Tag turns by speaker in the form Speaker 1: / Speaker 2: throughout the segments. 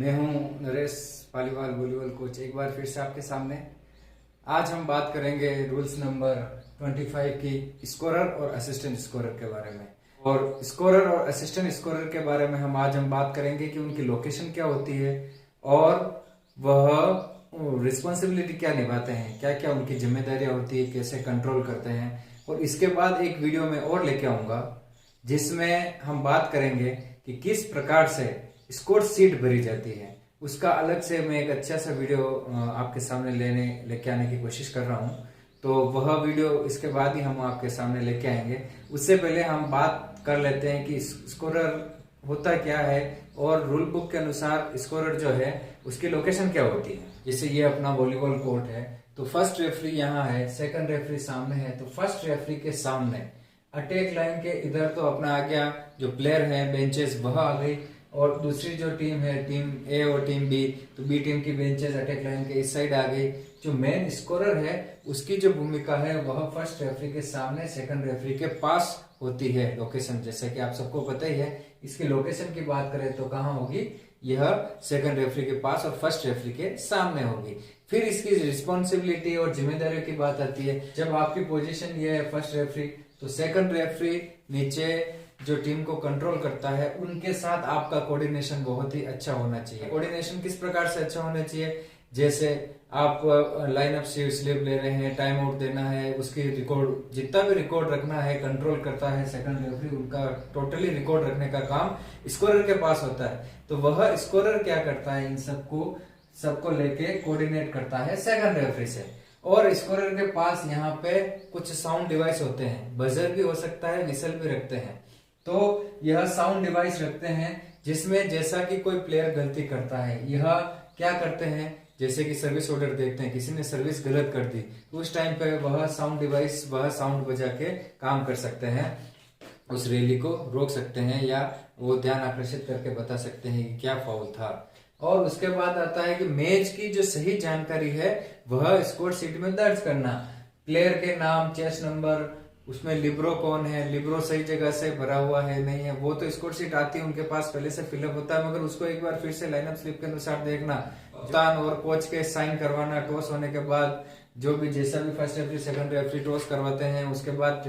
Speaker 1: मैं हूं Naresh Paliwal, volleyball coach. एक बार फिर से आपके सामने आज हम बात करेंगे रूल्स नंबर 25 की स्कोरर और असिस्टेंट स्कोरर के बारे में। और स्कोरर और असिस्टेंट स्कोरर के बारे में आज हम बात करेंगे कि उनकी लोकेशन क्या होती है और वह रिस्पॉन्सिबिलिटी क्या निभाते हैं, क्या क्या उनकी जिम्मेदारियां होती है, कैसे कंट्रोल करते हैं। और इसके बाद एक वीडियो में और लेके आऊंगा जिसमें हम बात करेंगे कि किस प्रकार से स्कोर शीट भरी जाती है। उसका अलग से मैं एक अच्छा सा वीडियो आपके सामने लेके आने की कोशिश कर रहा हूं। तो वह वीडियो इसके बाद ही हम आपके सामने लेके आएंगे। उससे पहले हम बात कर लेते हैं कि स्कोरर होता क्या है और रूल बुक के अनुसार स्कोरर जो है उसकी लोकेशन क्या होती है। जैसे ये अपना वॉलीबॉल कोर्ट है, तो फर्स्ट रेफरी यहाँ है, सेकंड रेफरी सामने है। तो फर्स्ट रेफरी के सामने अटैक लाइन के इधर तो अपना आ गया जो प्लेयर है, बेंचेस वह आ गई। और दूसरी जो टीम है, टीम ए और टीम बी, तो बी टीम की बेंचेस अटैक लाइन के इस साइड आ गई। जो मेन स्कोरर है उसकी जो भूमिका है वह फर्स्ट रेफरी के सामने सेकंड रेफरी के पास होती है लोकेशन। जैसे कि आप सबको पता ही है, इसकी लोकेशन की बात करें तो कहाँ होगी, यह सेकंड रेफरी के पास और फर्स्ट रेफरी के सामने होगी। फिर इसकी रिस्पॉन्सिबिलिटी और जिम्मेदारियों की बात आती है। जब आपकी पोजीशन ये है फर्स्ट रेफरी, तो सेकंड रेफरी नीचे जो टीम को कंट्रोल करता है उनके साथ आपका कोऑर्डिनेशन बहुत ही अच्छा होना चाहिए। कोऑर्डिनेशन किस प्रकार से अच्छा होना चाहिए, जैसे आप लाइनअप से स्लिप ले रहे हैं, टाइम आउट देना है, उसकी रिकॉर्ड जितना भी रिकॉर्ड रखना है कंट्रोल करता है सेकंड रेफरी। उनका टोटली रिकॉर्ड रखने का काम स्कोरर के पास होता है। तो वह स्कोरर क्या करता है, इन सबको लेके कोऑर्डिनेट करता है सेकंड रेफरी से। और स्कोरर के पास यहाँ पे कुछ साउंड डिवाइस होते हैं, बजर भी हो सकता है, विसल भी रखते हैं। तो यह साउंड डिवाइस रखते हैं जिसमें जैसा कि कोई प्लेयर गलती करता है, यह क्या करते हैं, जैसे कि सर्विस ऑर्डर देखते हैं, किसी ने सर्विस गलत कर दी, तो उस टाइम पे वह साउंड डिवाइस वह साउंड बजा के काम कर सकते हैं, उस रैली को रोक सकते हैं या वो ध्यान आकर्षित करके बता सकते हैं कि क्या फाउल था। और उसके बाद आता है कि मैच की जो सही जानकारी है वह स्कोर शीट में दर्ज करना। प्लेयर के नाम, चेस नंबर, उसमें लिब्रो कौन है, लिब्रो सही जगह से भरा हुआ है नहीं है, वो तो स्कोर शीट आती है उनके पास, पहले से फिलअप होता है, मगर उसको एक बार फिर से लाइनअप स्लिप के अनुसार देखना, कप्तान और कोच के साइन करवाना। टॉस होने के बाद जो भी जैसा भी first referee second referee toss करवाते हैं, उसके बाद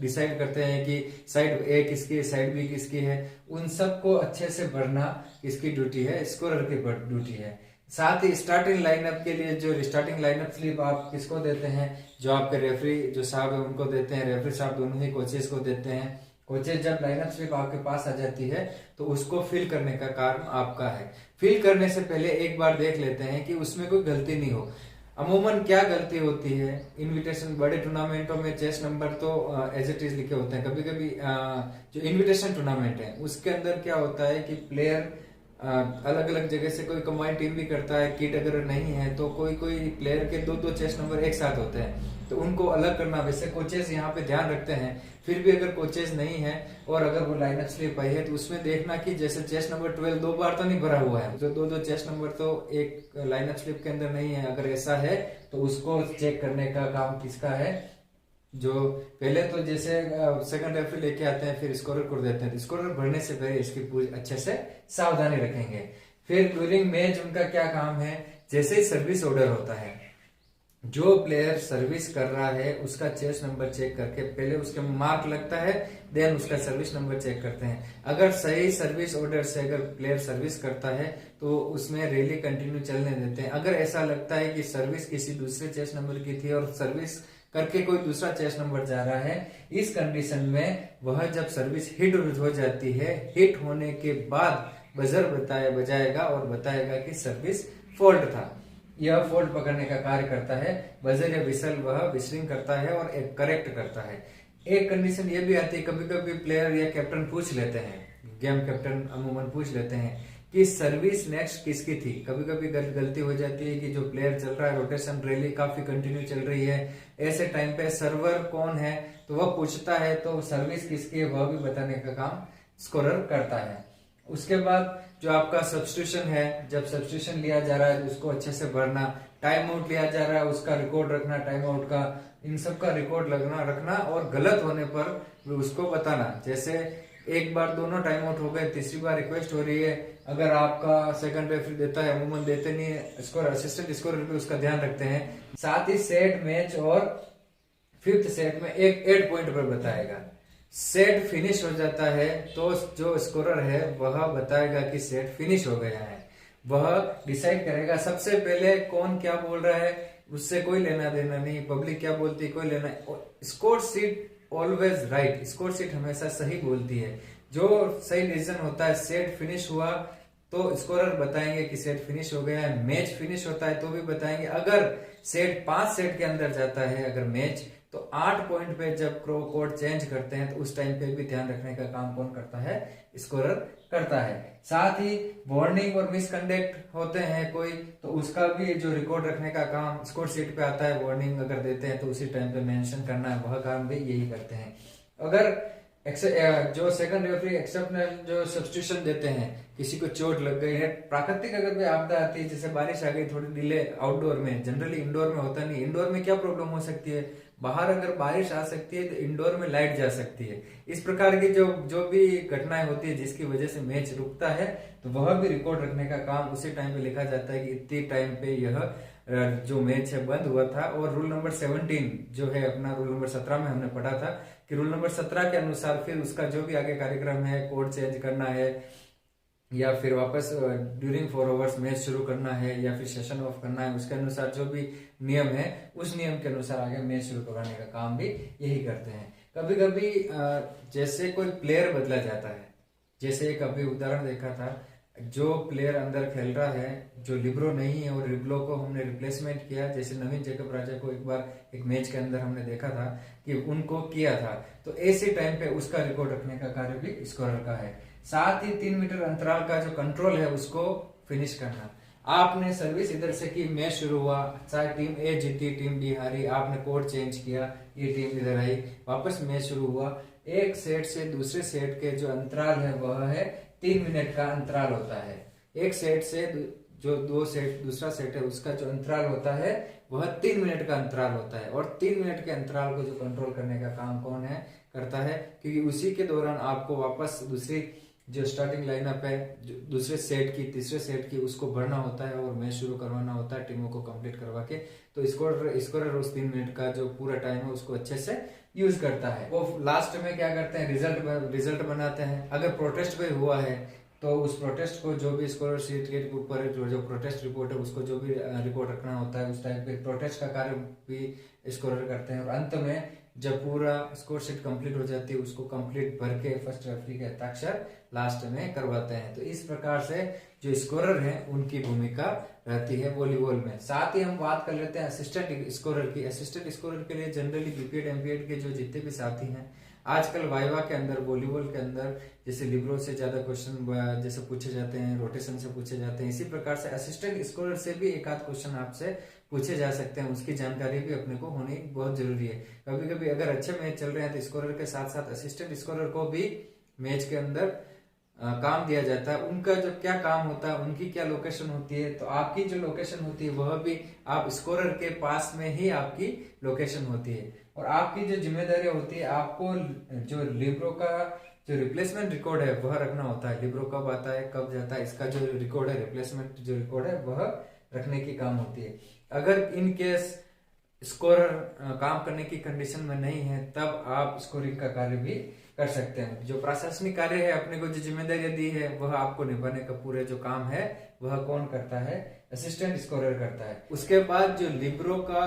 Speaker 1: डिसाइड करते हैं कि साइड ए किसकी है, साइड बी किसकी है। उन सबको अच्छे से भरना किसकी ड्यूटी है, स्कोरर की ड्यूटी है। साथ ही स्टार्टिंग लाइनअप के लिए जो स्टार्टिंग लाइनअप स्लिप आप किसको देते हैं, जो आपके रेफरी जो साहब है उनको देते हैं, रेफरी साहब दोनों ही कोचेस को देते हैं। कोचेस जब लाइनअप स्लिप आपके पास आ जाती है तो उसको फिल करने का काम आपका है। फिल करने से पहले एक बार देख लेते हैं कि उसमें कोई गलती नहीं हो। अमूमन क्या गलती होती है, इनविटेशन बड़े टूर्नामेंटों में चेस नंबर तो एज इट इज लिखे होते हैं। कभी कभी जो इनविटेशन टूर्नामेंट है उसके अंदर क्या होता है कि प्लेयर अलग अलग जगह से कोई कंबाइंड टीम भी करता है, किट अगर नहीं है तो कोई प्लेयर के दो चेस नंबर एक साथ होते हैं, तो उनको अलग करना। वैसे कोचेस यहाँ पे ध्यान रखते हैं, फिर भी अगर कोचेस नहीं है और अगर वो लाइनअप स्लिप आई है तो उसमें देखना कि जैसे चेस नंबर 12 दो बार तो नहीं भरा हुआ है, तो दो चेस नंबर तो एक लाइनअप स्लिप के अंदर नहीं है। अगर ऐसा है तो उसको चेक करने का काम किसका है, जो पहले तो जैसे सेकंड रेफरी लेके आते हैं फिर स्कोरर को देते हैं, तो स्कोरर भरने से पहले इसकी पूरी अच्छे से सावधानी रखेंगे। फिर ड्यूरिंग मैच उनका क्या काम है, जैसे ही सर्विस ऑर्डर होता है, जो प्लेयर सर्विस कर रहा है उसका चेस नंबर चेक करके पहले उसके मार्क लगता है, देन उसका सर्विस नंबर चेक करते हैं। अगर सही सर्विस ऑर्डर से अगर प्लेयर सर्विस करता है तो उसमें रैली कंटिन्यू चलने देते हैं। अगर ऐसा लगता है कि सर्विस किसी दूसरे चेस नंबर की थी और सर्विस करके कोई दूसरा चेस नंबर जा रहा है, इस कंडीशन में वह जब सर्विस हिट हो जाती है, हिट होने के बाद बजर बजाएगा और बताएगा कि सर्विस फॉल्ट था। यह फॉल्ट पकड़ने का कार्य करता है। बजर या विसल वह विसलिंग करता है और एक करेक्ट करता है। एक कंडीशन ये भी आती है, कभी कभी प्लेयर या कैप्टन पूछ लेते हैं, गेम कैप्टन अमूमन पूछ लेते हैं कि सर्विस नेक्स्ट किसकी थी। कभी कभी गलती हो जाती है कि जो प्लेयर चल रहा है, रोटेशन रैली काफी कंटिन्यू चल रही है, ऐसे टाइम पे सर्वर कौन है तो वह पूछता है, तो सर्विस किसकी है वह भी बताने का काम स्कोरर करता है। उसके बाद जो आपका सब्स्टिट्यूशन है, जब सब्स्टिट्यूशन लिया जा रहा है तो उसको अच्छे से भरना, टाइम आउट लिया जा रहा है उसका रिकॉर्ड रखना, टाइम आउट का, इन सब का रिकॉर्ड रखना और गलत होने पर उसको बताना। जैसे एक बार दोनों टाइम आउट हो गए, तीसरी बार रिक्वेस्ट हो रही है, अगर आपका सेकंड रेफरी देता है, अमूमन देते नहीं है स्कोर, असिस्टेंट स्कोरर भी उसका ध्यान रखते हैं। साथ ही सेट, मैच और फिफ्थ सेट में एक 8 पॉइंट पर बताएगा। सेट फिनिश हो जाता है तो जो स्कोरर है वह बताएगा कि सेट फिनिश हो गया है, वह डिसाइड करेगा सबसे पहले कौन क्या बोल रहा है, उससे कोई लेना देना नहीं, पब्लिक क्या बोलती है कोई लेना। Score sheet always right, score sheet हमेशा सही बोलती है। जो सही डिसीजन होता है, सेट फिनिश हुआ तो स्कोरर बताएंगे कि सेट फिनिश हो गया है, मैच फिनिश होता है तो भी बताएंगे। अगर सेट 5 सेट के अंदर जाता है अगर मैच, तो 8 पॉइंट पे जब कोर्ट चेंज करते हैं तो उस टाइम पे भी ध्यान रखने का काम कौन करता है, स्कोरर करता है। साथ ही वार्निंग और मिसकंडक्ट होते हैं कोई, तो उसका भी जो रिकॉर्ड रखने का काम स्कोर शीट पे आता है। वार्निंग अगर देते हैं तो उसी टाइम पे मेंशन करना है, वह काम भी यही करते हैं। अगर जो सेकंड रेफरी एक्सेप्शनल जो सब्स्टिट्यूशन देते हैं, किसी को चोट लग गई है, प्राकृतिक अगर भी आपदा आती है, जैसे बारिश आ गई, थोड़ी डिले आउटडोर में, जनरली इंडोर में होता नहीं। इंडोर में क्या प्रॉब्लम हो सकती है, बाहर अगर बारिश आ सकती है तो इंडोर में लाइट जा सकती है। इस प्रकार की जो भी घटनाएं होती है जिसकी वजह से मैच रुकता है, तो वह भी रिकॉर्ड रखने का काम उसी टाइम पे लिखा जाता है कि इतनी टाइम पे यह जो मैच है बंद हुआ था। और रूल नंबर 17 जो है अपना, रूल नंबर 17 में हमने पढ़ा था कि रूल नंबर 17 के अनुसार फिर उसका जो भी आगे कार्यक्रम है, कोड चेंज करना है या फिर वापस ड्यूरिंग 4 आवर्स मैच शुरू करना है या फिर सेशन ऑफ करना है, उसके अनुसार जो भी नियम है उस नियम के अनुसार आगे मैच शुरू कराने का काम भी यही करते हैं। कभी कभी जैसे कोई प्लेयर बदला जाता है, जैसे एक अभी उदाहरण देखा था, जो प्लेयर अंदर खेल रहा है जो लिब्रो नहीं है और लिब्रो को हमने रिप्लेसमेंट किया, जैसे नवीन जैकब राजा को एक बार एक मैच के अंदर हमने देखा था कि उनको किया था, तो ऐसे टाइम पे उसका रिकॉर्ड रखने का कार्य भी स्कोरर का है। साथ ही 3 मीटर अंतराल का जो कंट्रोल है उसको फिनिश करना। आपने सर्विस इधर से की, मैच शुरू हुआ, चाहे टीम ए जीती टीम बी हारी, आपने कोड चेंज किया, ये टीम इधर आई, वापस मैच शुरू हुआ, एक सेट से दूसरे सेट के जो अंतराल है वह है 3 मिनट का अंतराल होता है। एक सेट से जो दूसरा सेट है उसका जो अंतराल होता है वह 3 मिनट का अंतराल होता है। और 3 मिनट के अंतराल को जो कंट्रोल करने का काम कौन है करता है, क्योंकि उसी के दौरान आपको वापस दूसरी जो स्टार्टिंग लाइनअप है दूसरे सेट की, तीसरे सेट की, उसको भरना होता है और मैच शुरू करवाना होता है टीमों को कंप्लीट करवा के। तो स्कोरर उस 3 मिनट का जो पूरा टाइम है उसको अच्छे से यूज करता है। वो लास्ट में क्या करते हैं, रिजल्ट बनाते हैं। अगर प्रोटेस्ट भी हुआ है तो उस प्रोटेस्ट को जो भी स्कोरर शीट के ऊपर जो प्रोटेस्ट रिपोर्ट है उसको जो भी रिकॉर्ड रखना होता है उस टाइप के प्रोटेस्ट का कार्य भी स्कोरर करते हैं। और अंत में जब पूरा स्कोर शीट कंप्लीट हो जाती है उसको कंप्लीट भर के फर्स्ट रेफरी के हस्ताक्षर लास्ट में करवाते हैं। तो इस प्रकार से जो स्कोरर हैं उनकी भूमिका रहती है वॉलीबॉल में। साथ ही हम बात कर लेते हैं असिस्टेंट स्कोरर की। असिस्टेंट स्कोरर के लिए जनरली बीपीएड एमपीएड के जो जितने भी साथी हैं, आजकल वाइवा के अंदर वॉलीबॉल के अंदर जैसे लिब्रो से ज्यादा क्वेश्चन जैसे पूछे जाते हैं, रोटेशन से पूछे जाते हैं, इसी प्रकार से असिस्टेंट स्कोरर से भी एक आध क्वेश्चन आपसे पूछे जा सकते हैं। उसकी जानकारी भी अपने को होनी बहुत जरूरी है। कभी कभी अगर अच्छे मैच चल रहे हैं तो स्कोरर के साथ साथ असिस्टेंट स्कोरर को भी मैच के अंदर काम दिया जाता है। उनका जो क्या काम होता है, उनकी क्या लोकेशन होती है, तो आपकी जो लोकेशन होती है वह भी आप स्कोरर के पास में ही आपकी लोकेशन होती है। और आपकी जो जिम्मेदारी होती है, आपको जो लिब्रो का जो रिप्लेसमेंट रिकॉर्ड है वह रखना होता है। लिब्रो कब आता है कब जाता है, इसका जो रिकॉर्ड है, रिप्लेसमेंट जो रिकॉर्ड है वह रखने की काम होती है। अगर इन केस स्कोरर काम करने की कंडीशन में नहीं है तब आप स्कोरिंग का कार्य भी कर सकते हैं। जो प्रशासनिक कार्य है, अपने को जो जिम्मेदारी दी है वह आपको निभाने का पूरे जो काम है वह कौन करता है, असिस्टेंट स्कोरर करता है। उसके बाद जो लिब्रो का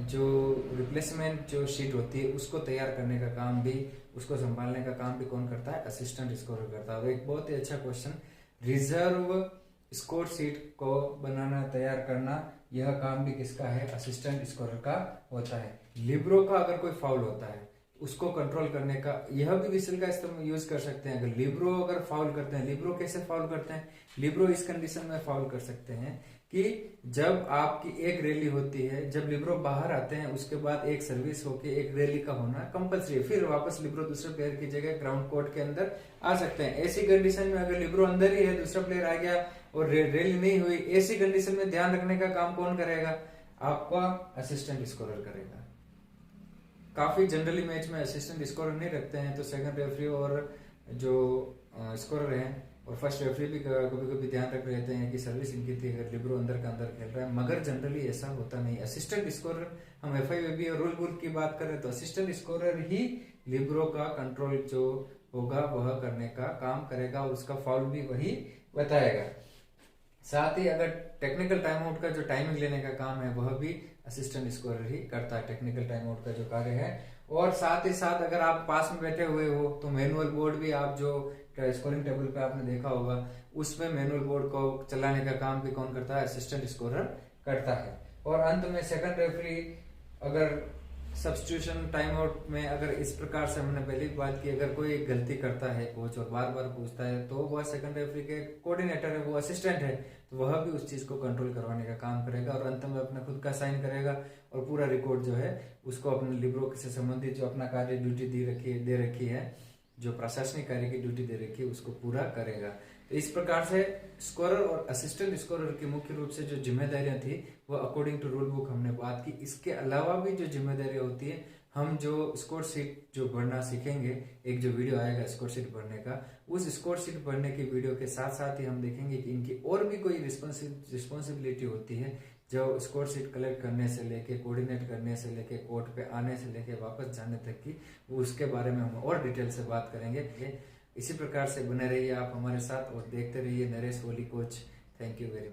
Speaker 1: जो रिप्लेसमेंट जो शीट होती है उसको तैयार करने का काम भी, उसको संभालने का काम भी कौन करता है, असिस्टेंट स्कोरर करता है। एक बहुत ही अच्छा क्वेश्चन, रिजर्व स्कोर शीट को बनाना तैयार करना, यह काम भी किसका है, असिस्टेंट स्कोरर का होता है। लिब्रो का अगर कोई फाउल होता है उसको कंट्रोल करने का यह भी विसल का इस्तेमाल यूज कर सकते हैं। अगर लिब्रो अगर फाउल करते हैं, लिब्रो कैसे फाउल करते हैं, लिब्रो इस कंडीशन में फाउल कर सकते हैं कि जब आपकी एक रैली होती है, जब लिब्रो बाहर आते हैं उसके बाद एक सर्विस होके एक रैली का होना कंपलसरी, फिर वापस लिब्रो दूसरे प्लेयर की जगह ग्राउंड कोर्ट के अंदर आ सकते हैं। ऐसी कंडीशन में अगर लिब्रो अंदर ही है, दूसरा प्लेयर आ गया और रैली नहीं हुई, ऐसी कंडीशन में ध्यान रखने का काम कौन करेगा, आपका असिस्टेंट स्कोरर करेगा। काफी जनरली मैच में असिस्टेंट स्कोरर नहीं रखते हैं तो सेकंड रेफरी और जो स्कोरर हैं और फर्स्ट रेफरी भी कभी कभी ध्यान रख लेते हैं कि सर्विस इनकी थी अगर लिब्रो अंदर का अंदर खेल रहा है, मगर जनरली ऐसा होता नहीं। असिस्टेंट स्कोरर, हम FIVB और रूल बुक की बात करें तो असिस्टेंट स्कोरर ही लिब्रो का कंट्रोल जो होगा वह करने का काम करेगा और उसका फाउल भी वही बताएगा। साथ ही अगर टेक्निकल टाइम आउट का जो टाइमिंग लेने का काम है वह भी असिस्टेंट स्कोरर ही करता है, टेक्निकल टाइम आउट का जो कार्य है। और साथ ही साथ अगर आप पास में बैठे हुए हो तो मैनुअल बोर्ड भी, आप जो स्कोरिंग टेबल पे आपने देखा होगा, उसमें मैनुअल बोर्ड को चलाने का काम भी कौन करता है? असिस्टेंट स्कोरर करता है। और अंत में सेकंड रेफरी अगर सब्स्टिट्यूशन टाइम आउट में अगर इस प्रकार से हमने पहले भी बात की, अगर कोई गलती करता है कोच और बार बार पूछता है तो वह सेकंड रेफरी के कोऑर्डिनेटर है, वो असिस्टेंट है, तो वह भी उस चीज को कंट्रोल करवाने का काम करेगा और अंत में अपना खुद का साइन करेगा और पूरा रिकॉर्ड जो है उसको अपने लिब्रो से संबंधित जो अपना कार्य ड्यूटी दे रखी है, जो प्रशासनिक कार्य की ड्यूटी दे रखी है, उसको पूरा करेगा। तो इस प्रकार से स्कोरर और असिस्टेंट स्कोरर की मुख्य रूप से जो जिम्मेदारियां थी वो अकॉर्डिंग टू रूल बुक हमने बात की। इसके अलावा भी जो जिम्मेदारियां होती है, हम जो स्कोर शीट जो भरना सीखेंगे, एक जो वीडियो आएगा स्कोर शीट भरने का, उस स्कोर शीट भरने की वीडियो के साथ साथ ही हम देखेंगे कि इनकी और भी कोई रिस्पॉन्सिबिलिटी होती है, जो स्कोर शीट कलेक्ट करने से लेके, कोऑर्डिनेट करने से लेके, कोर्ट पे आने से लेके वापस जाने तक की, वो उसके बारे में हम और डिटेल से बात करेंगे। इसी प्रकार से बने रहिए आप हमारे साथ और देखते रहिए नरेश वोली coach. Thank you very much.